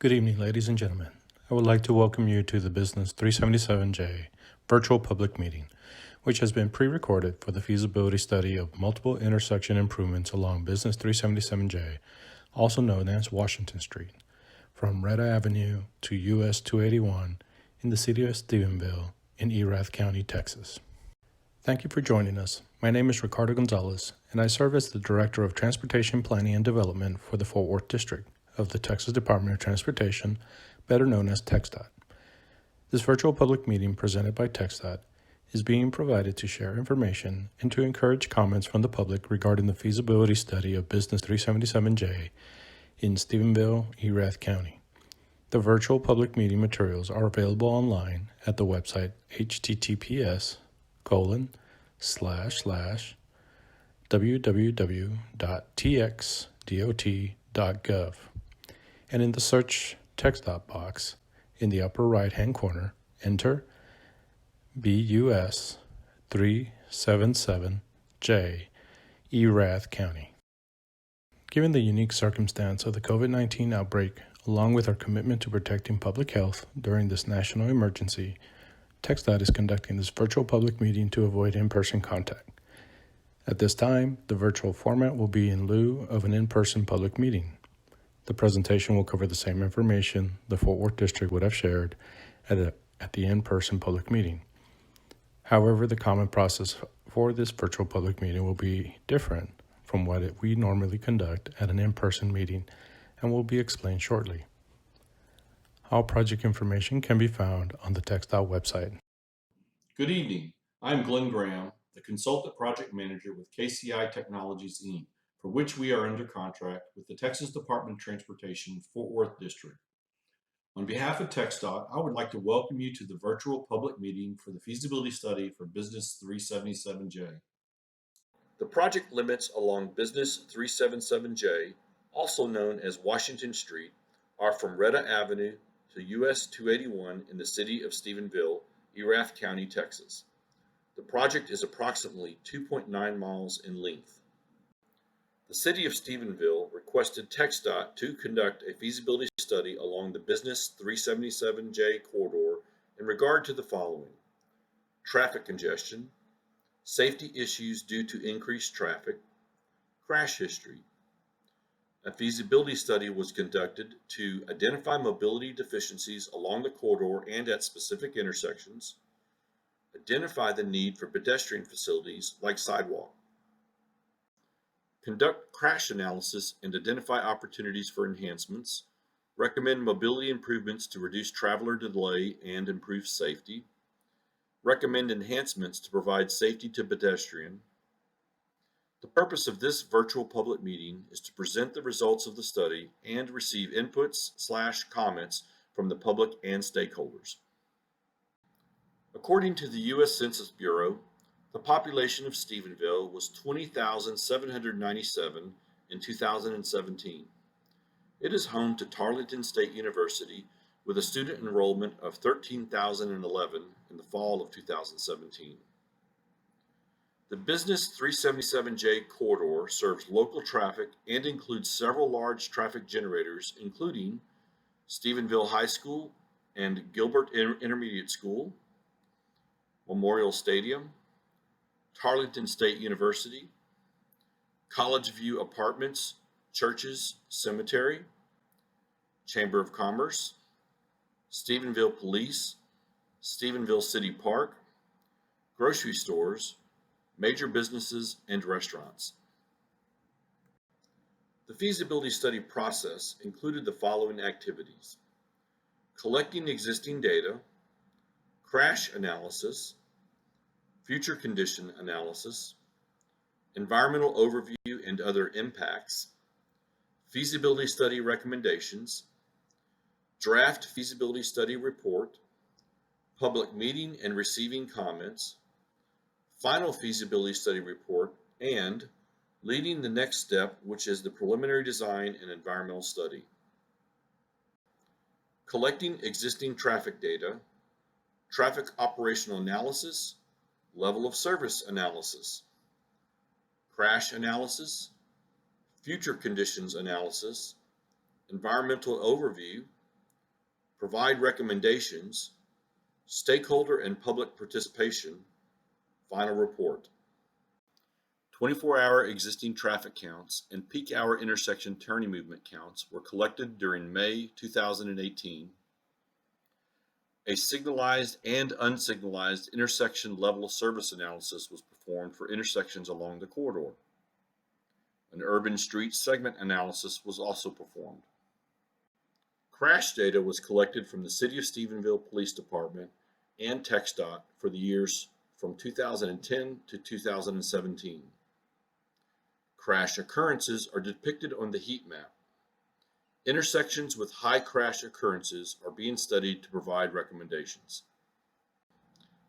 Good evening, ladies and gentlemen. I would like to welcome you to the Business 377J virtual public meeting, which has been pre-recorded for the feasibility study of multiple intersection improvements along Business 377J, also known as Washington Street, from Reta Avenue to US 281 in the city of Stephenville in Erath County, Texas. Thank you for joining us. My name is Ricardo Gonzalez, and I serve as the Director of Transportation Planning and Development for the Fort Worth District of the Texas Department of Transportation, better known as TxDOT. This virtual public meeting presented by TxDOT is being provided to share information and to encourage comments from the public regarding the feasibility study of Business 377J in Stephenville, Erath County. The virtual public meeting materials are available online at the website https://www.txdot.gov, and in the search TxDOT box in the upper right-hand corner, enter BUS 377J, Erath County. Given the unique circumstance of the COVID-19 outbreak, along with our commitment to protecting public health during this national emergency, TxDOT is conducting this virtual public meeting to avoid in-person contact. At this time, the virtual format will be in lieu of an in-person public meeting. The presentation will cover the same information the Fort Worth District would have shared at the in-person public meeting. However, the common process for this virtual public meeting will be different from what we normally conduct at an in-person meeting and will be explained shortly. All project information can be found on the TxDOT website. Good evening. I'm Glenn Graham, the Consultant Project Manager with KCI Technologies, Inc., for which we are under contract with the Texas Department of Transportation Fort Worth District. On behalf of TxDOT, I would like to welcome you to the virtual public meeting for the feasibility study for Business 377J. The project limits along Business 377J, also known as Washington Street, are from Reta Avenue to US 281 in the city of Stephenville, Erath County, Texas. The project is approximately 2.9 miles in length. The city of Stephenville requested TxDOT to conduct a feasibility study along the Business 377J corridor in regard to the following: traffic congestion, safety issues due to increased traffic, crash history. A feasibility study was conducted to identify mobility deficiencies along the corridor and at specific intersections, identify the need for pedestrian facilities like sidewalk, conduct crash analysis and identify opportunities for enhancements, recommend mobility improvements to reduce traveler delay and improve safety, recommend enhancements to provide safety to pedestrian. The purpose of this virtual public meeting is to present the results of the study and receive inputs/comments from the public and stakeholders. According to the U.S. Census Bureau, the population of Stephenville was 20,797 in 2017. It is home to Tarleton State University with a student enrollment of 13,011 in the fall of 2017. The Business 377J corridor serves local traffic and includes several large traffic generators, including Stephenville High School and Gilbert Intermediate School, Memorial Stadium, Tarleton State University, College View Apartments, churches, cemetery, Chamber of Commerce, Stephenville Police, Stephenville City Park, grocery stores, major businesses, and restaurants. The feasibility study process included the following activities: collecting existing data, crash analysis, future condition analysis, environmental overview and other impacts, feasibility study recommendations, draft feasibility study report, public meeting and receiving comments, final feasibility study report, and leading the next step, which is the preliminary design and environmental study. Collecting existing traffic data, traffic operational analysis, level of service analysis, crash analysis, future conditions analysis, environmental overview, provide recommendations, stakeholder and public participation, final report. 24-hour existing traffic counts and peak hour intersection turning movement counts were collected during May 2018. A signalized and unsignalized intersection level of service analysis was performed for intersections along the corridor. An urban street segment analysis was also performed. Crash data was collected from the City of Stephenville Police Department and TxDOT for the years from 2010 to 2017. Crash occurrences are depicted on the heat map. Intersections with high crash occurrences are being studied to provide recommendations.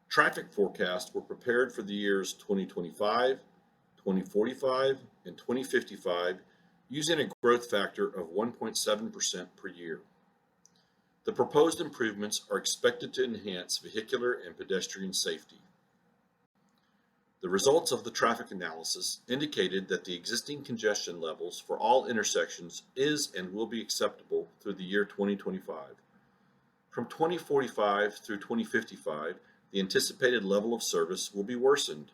Traffic forecasts were prepared for the years 2025, 2045, and 2055 using a growth factor of 1.7% per year. The proposed improvements are expected to enhance vehicular and pedestrian safety. The results of the traffic analysis indicated that the existing congestion levels for all intersections is and will be acceptable through the year 2025. From 2045 through 2055, the anticipated level of service will be worsened.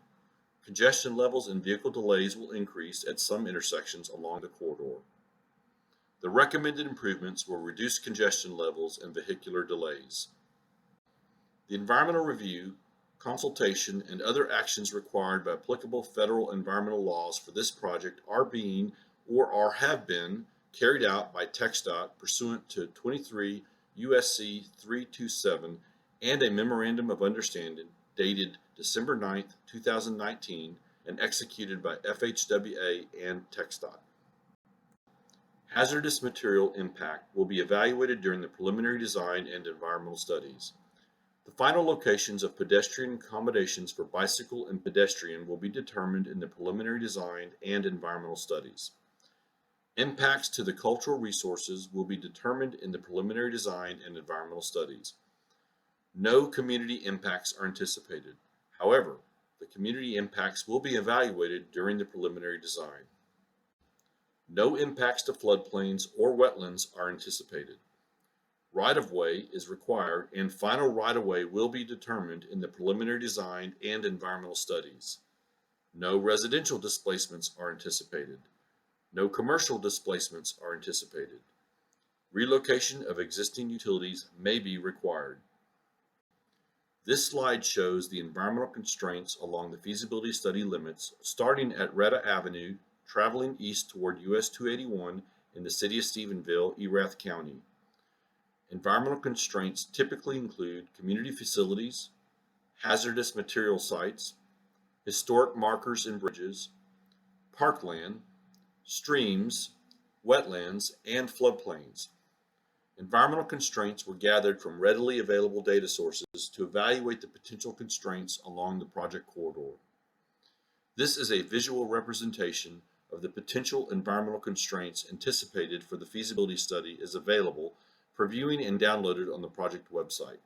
Congestion levels and vehicle delays will increase at some intersections along the corridor. The recommended improvements will reduce congestion levels and vehicular delays. The environmental review, consultation, and other actions required by applicable federal environmental laws for this project are being or have been carried out by TxDOT pursuant to 23 USC 327 and a Memorandum of Understanding dated December 9, 2019 and executed by FHWA and TxDOT. Hazardous material impact will be evaluated during the preliminary design and environmental studies. The final locations of pedestrian accommodations for bicycle and pedestrian will be determined in the preliminary design and environmental studies. Impacts to the cultural resources will be determined in the preliminary design and environmental studies. No community impacts are anticipated. However, the community impacts will be evaluated during the preliminary design. No impacts to floodplains or wetlands are anticipated. Right-of-way is required and final right-of-way will be determined in the preliminary design and environmental studies. No residential displacements are anticipated. No commercial displacements are anticipated. Relocation of existing utilities may be required. This slide shows the environmental constraints along the feasibility study limits starting at Reta Avenue, traveling east toward US 281 in the City of Stephenville, Erath County. Environmental constraints typically include community facilities, hazardous material sites, historic markers and bridges, parkland, streams, wetlands, and floodplains. Environmental constraints were gathered from readily available data sources to evaluate the potential constraints along the project corridor. This is a visual representation of the potential environmental constraints anticipated for the feasibility study is available for viewing and downloaded on the project website.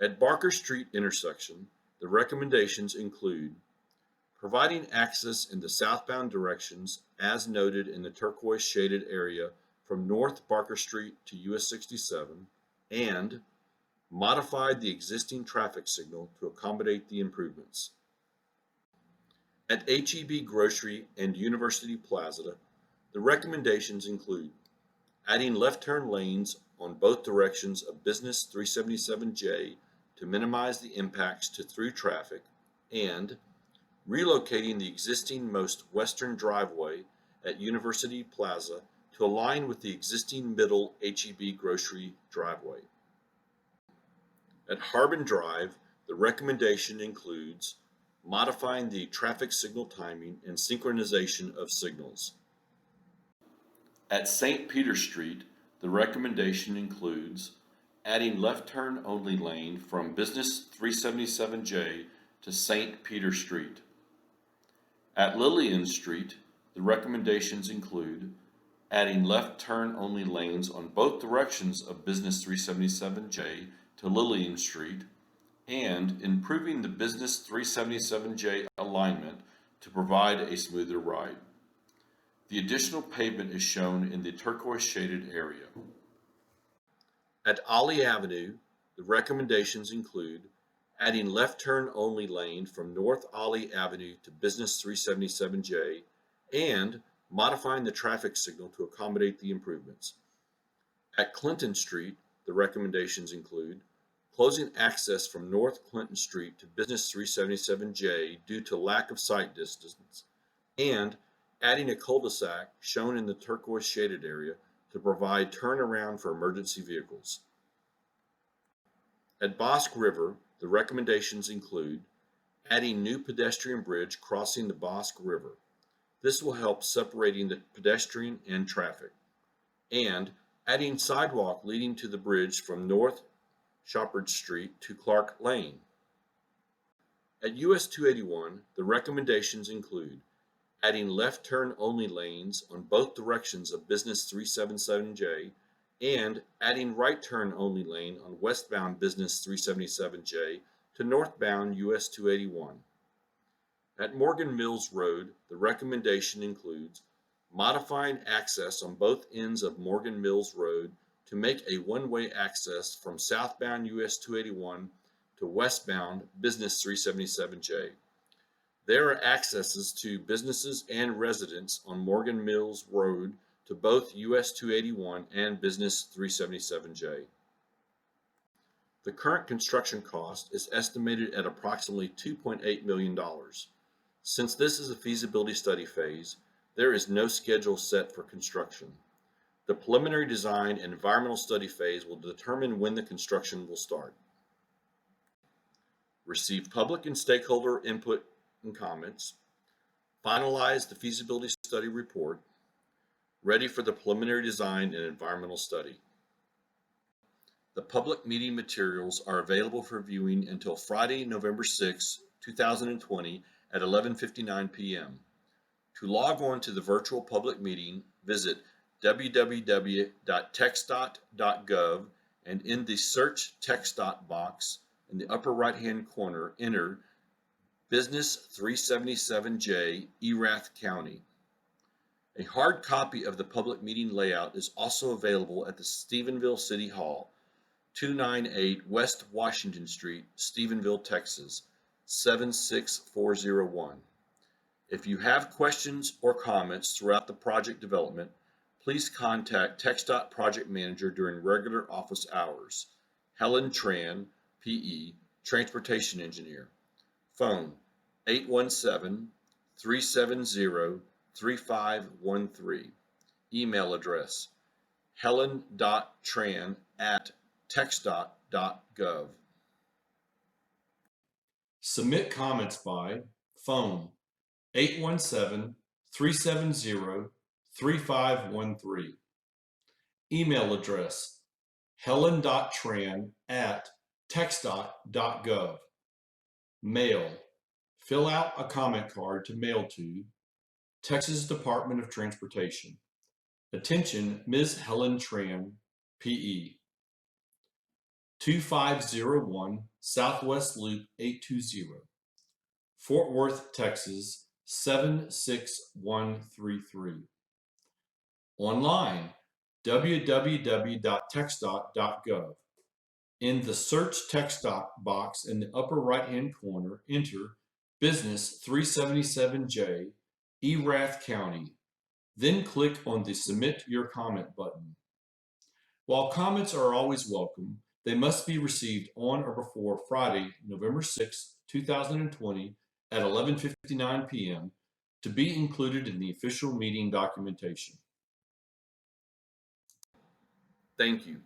At Barker Street intersection, the recommendations include providing access in the southbound directions as noted in the turquoise shaded area from North Barker Street to US 67 and modified the existing traffic signal to accommodate the improvements. At H-E-B Grocery and University Plaza, the recommendations include adding left turn lanes on both directions of Business 377J to minimize the impacts to through traffic and relocating the existing most western driveway at University Plaza to align with the existing middle H-E-B Grocery driveway. At Harbin Drive, the recommendation includes modifying the traffic signal timing and synchronization of signals. At St. Peter Street, the recommendation includes adding left turn only lane from Business 377J to St. Peter Street. At Lillian Street, the recommendations include adding left turn only lanes on both directions of Business 377J to Lillian Street and improving the Business 377J alignment to provide a smoother ride. The additional pavement is shown in the turquoise shaded area. At Ollie Avenue, the recommendations include adding left turn only lane from North Ollie Avenue to Business 377J and modifying the traffic signal to accommodate the improvements. At Clinton Street, the recommendations include closing access from North Clinton Street to Business 377J due to lack of sight distance and adding a cul-de-sac shown in the turquoise shaded area to provide turnaround for emergency vehicles. At Bosque River, the recommendations include adding new pedestrian bridge crossing the Bosque River. This will help separating the pedestrian and traffic. And adding sidewalk leading to the bridge from North Shoppard Street to Clark Lane. At US 281, the recommendations include adding left turn only lanes on both directions of Business 377J and adding right turn only lane on westbound Business 377J to northbound US 281. At Morgan Mills Road, the recommendation includes modifying access on both ends of Morgan Mills Road to make a one-way access from southbound US 281 to westbound Business 377J. There are accesses to businesses and residents on Morgan Mills Road to both US 281 and Business 377J. The current construction cost is estimated at approximately $2.8 million. Since this is a feasibility study phase, there is no schedule set for construction. The preliminary design and environmental study phase will determine when the construction will start. Receive public and stakeholder input and comments. Finalize the feasibility study report. Ready for the preliminary design and environmental study. The public meeting materials are available for viewing until Friday, November 6, 2020 at 11:59 p.m. To log on to the virtual public meeting, visit www.TxDOT.gov and in the Search TxDOT box in the upper right-hand corner, enter Business 377J, Erath County. A hard copy of the public meeting layout is also available at the Stephenville City Hall, 298 West Washington Street, Stephenville, Texas, 76401. If you have questions or comments throughout the project development, please contact TxDOT Project Manager during regular office hours. Helen Tran, PE, Transportation Engineer. Phone 817-370-3513. Email address helen.tran@txdot.gov. Submit comments by phone 817-370-3513. Email address helen.tran@txdot.gov. Mail. Fill out a comment card to mail to Texas Department of Transportation. Attention, Ms. Helen Tran, PE. 2501 Southwest Loop 820. Fort Worth, Texas 76133. Online, www.txdot.gov. In the Search TxDOT box in the upper right-hand corner, enter Business 377J, Erath County. Then click on the Submit Your Comment button. While comments are always welcome, they must be received on or before Friday, November 6, 2020 at 11:59 p.m. to be included in the official meeting documentation. Thank you.